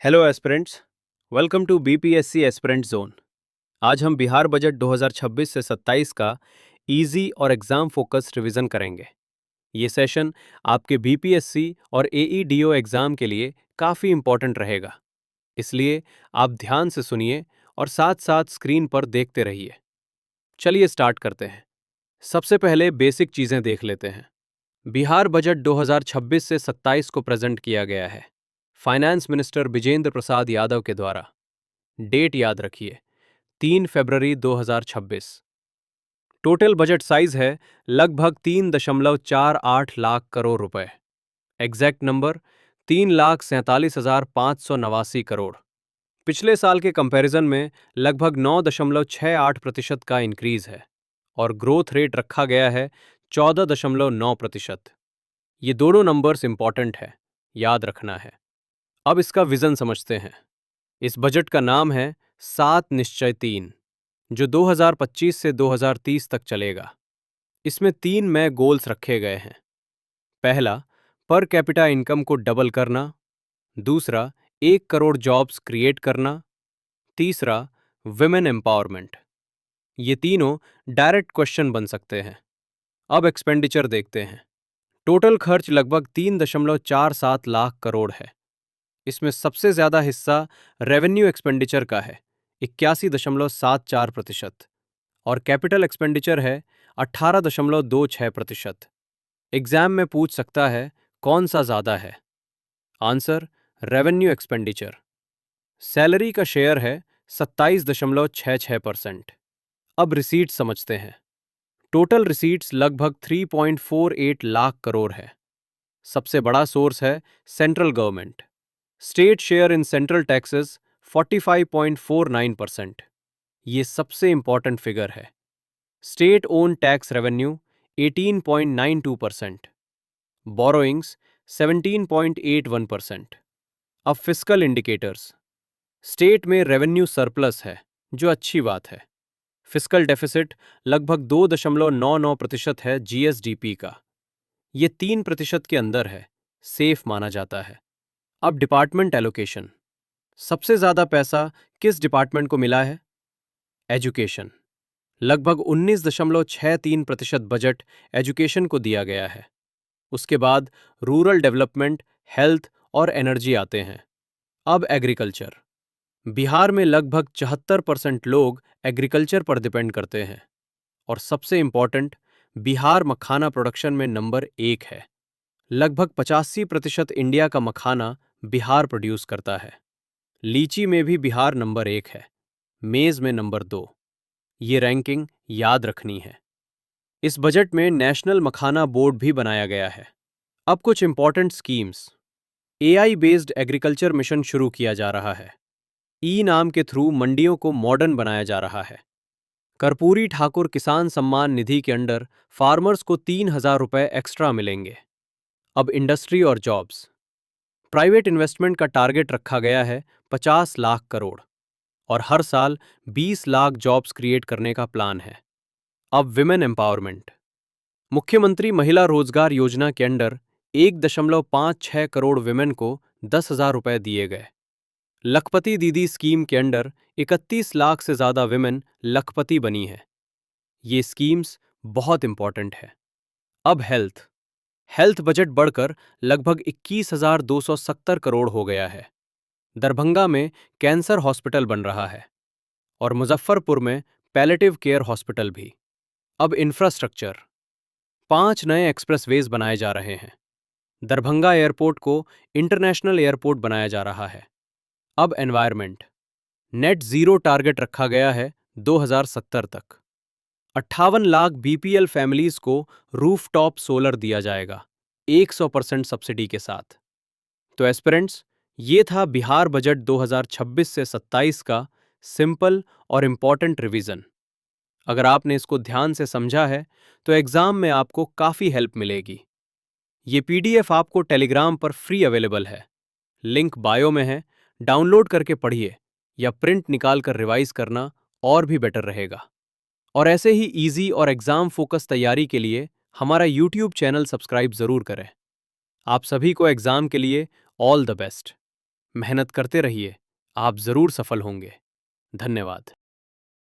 Hello aspirants, welcome to BPSC aspirant zone. आज हम Bihar budget 2026 से 27 का इजी और एग्जाम फोकस्ड रिवीजन करेंगे। ये सेशन आपके बीपीएससी और एईडीओ एग्जाम के लिए काफ़ी इम्पोर्टेंट रहेगा, इसलिए आप ध्यान से सुनिए और साथ साथ स्क्रीन पर देखते रहिए। चलिए स्टार्ट करते हैं। सबसे पहले बेसिक चीज़ें देख लेते हैं। बिहार बजट 2026 से 27 को प्रेजेंट किया गया है फाइनेंस मिनिस्टर विजेंद्र प्रसाद यादव के द्वारा। डेट याद रखिए, 3 फरवरी 2026। टोटल बजट साइज है लगभग 3.48 लाख करोड़ रुपए। Exact number 3,47,589 crore. पिछले साल के कंपैरिजन में लगभग 9.68% का इंक्रीज है और ग्रोथ रेट रखा गया है 14.9%। ये दोनों नंबर्स इंपॉर्टेंट है, याद रखना है। अब इसका विजन समझते हैं। इस बजट का नाम है 7 निश्चय 3, जो 2025 से 2030 तक चलेगा। इसमें 3 गोल्स रखे गए हैं। पहला, पर कैपिटा इनकम को डबल करना। दूसरा, 1 करोड़ जॉब्स क्रिएट करना। तीसरा, विमेन एम्पावरमेंट। ये तीनों डायरेक्ट क्वेश्चन बन सकते हैं। अब एक्सपेंडिचर देखते हैं। टोटल खर्च लगभग 3.47 लाख करोड़ है। इसमें सबसे ज्यादा हिस्सा रेवेन्यू एक्सपेंडिचर का है, 81.74%, और कैपिटल एक्सपेंडिचर है 18.26%। एग्जाम में पूछ सकता है कौन सा ज्यादा है। Answer, revenue expenditure. सैलरी का शेयर है 27.66%। अब रिसीट्स समझते हैं। टोटल रिसीट्स लगभग 3.48 लाख करोड़ है। सबसे बड़ा सोर्स है central government. State share in central taxes 45.49%। ये सबसे इंपॉर्टेंट फिगर है। State own tax revenue 18.92%। Borrowings 17.81%। अब फिस्कल इंडिकेटर्स। स्टेट में रेवेन्यू सरप्लस है, जो अच्छी बात है। फिस्कल डेफिसिट लगभग 2.99% है जीएसडीपी का। ये 3% के अंदर है, सेफ माना जाता है। अब डिपार्टमेंट एलोकेशन। सबसे ज्यादा पैसा किस डिपार्टमेंट को मिला है? एजुकेशन। लगभग 19.63% बजट एजुकेशन को दिया गया है। उसके बाद रूरल डेवलपमेंट, हेल्थ और एनर्जी आते हैं। अब एग्रीकल्चर। बिहार में लगभग 74% लोग एग्रीकल्चर पर डिपेंड करते हैं और सबसे इंपॉर्टेंट, बिहार मखाना प्रोडक्शन में नंबर 1 है। लगभग 85% इंडिया का मखाना बिहार प्रोड्यूस करता है। लीची में भी बिहार नंबर 1 है, मेज में नंबर 2। ये रैंकिंग याद रखनी है। इस बजट में नेशनल मखाना बोर्ड भी बनाया गया है। अब कुछ important schemes. AI based agriculture mission शुरू किया जा रहा है। ई नाम के थ्रू मंडियों को मॉडर्न बनाया जा रहा है। कर्पूरी ठाकुर किसान सम्मान निधि के अंडर फार्मर्स को 3,000 रुपए एक्स्ट्रा मिलेंगे। अब इंडस्ट्री और जॉब्स। प्राइवेट इन्वेस्टमेंट का टारगेट रखा गया है 50 लाख करोड़ और हर साल 20 लाख जॉब्स क्रिएट करने का प्लान है। अब विमेन एम्पावरमेंट। मुख्यमंत्री महिला रोजगार योजना के अंडर 1.56 करोड़ विमेन को 10,000 रुपए दिए गए। लखपति दीदी स्कीम के अंडर 31 लाख से ज्यादा विमेन लखपति बनी है। ये स्कीम्स बहुत इंपॉर्टेंट है। अब हेल्थ। हेल्थ बजट बढ़कर लगभग 21,270 करोड़ हो गया है। दरभंगा में कैंसर हॉस्पिटल बन रहा है और मुजफ्फरपुर में पैलेटिव केयर हॉस्पिटल भी। अब इंफ्रास्ट्रक्चर। 5 नए एक्सप्रेसवेज बनाए जा रहे हैं। दरभंगा एयरपोर्ट को इंटरनेशनल एयरपोर्ट बनाया जा रहा है। अब एनवायरमेंट। नेट जीरो टारगेट रखा गया है 2070 तक। 58 लाख बीपीएल फैमिलीज को रूफटॉप सोलर दिया जाएगा 100% सब्सिडी के साथ। तो एस्पिरेंट्स, ये था बिहार बजट 2026 से 27 का सिंपल और इम्पॉर्टेंट रिवीजन। अगर आपने इसको ध्यान से समझा है तो एग्जाम में आपको काफी हेल्प मिलेगी। ये पीडीएफ आपको टेलीग्राम पर फ्री अवेलेबल है, लिंक बायो में है। डाउनलोड करके पढ़िए या प्रिंट निकाल कर रिवाइज करना और भी बेटर रहेगा। और ऐसे ही इजी और एग्जाम फोकस तैयारी के लिए हमारा यूट्यूब चैनल सब्सक्राइब जरूर करें। आप सभी को एग्जाम के लिए ऑल द बेस्ट। मेहनत करते रहिए, आप जरूर सफल होंगे। धन्यवाद।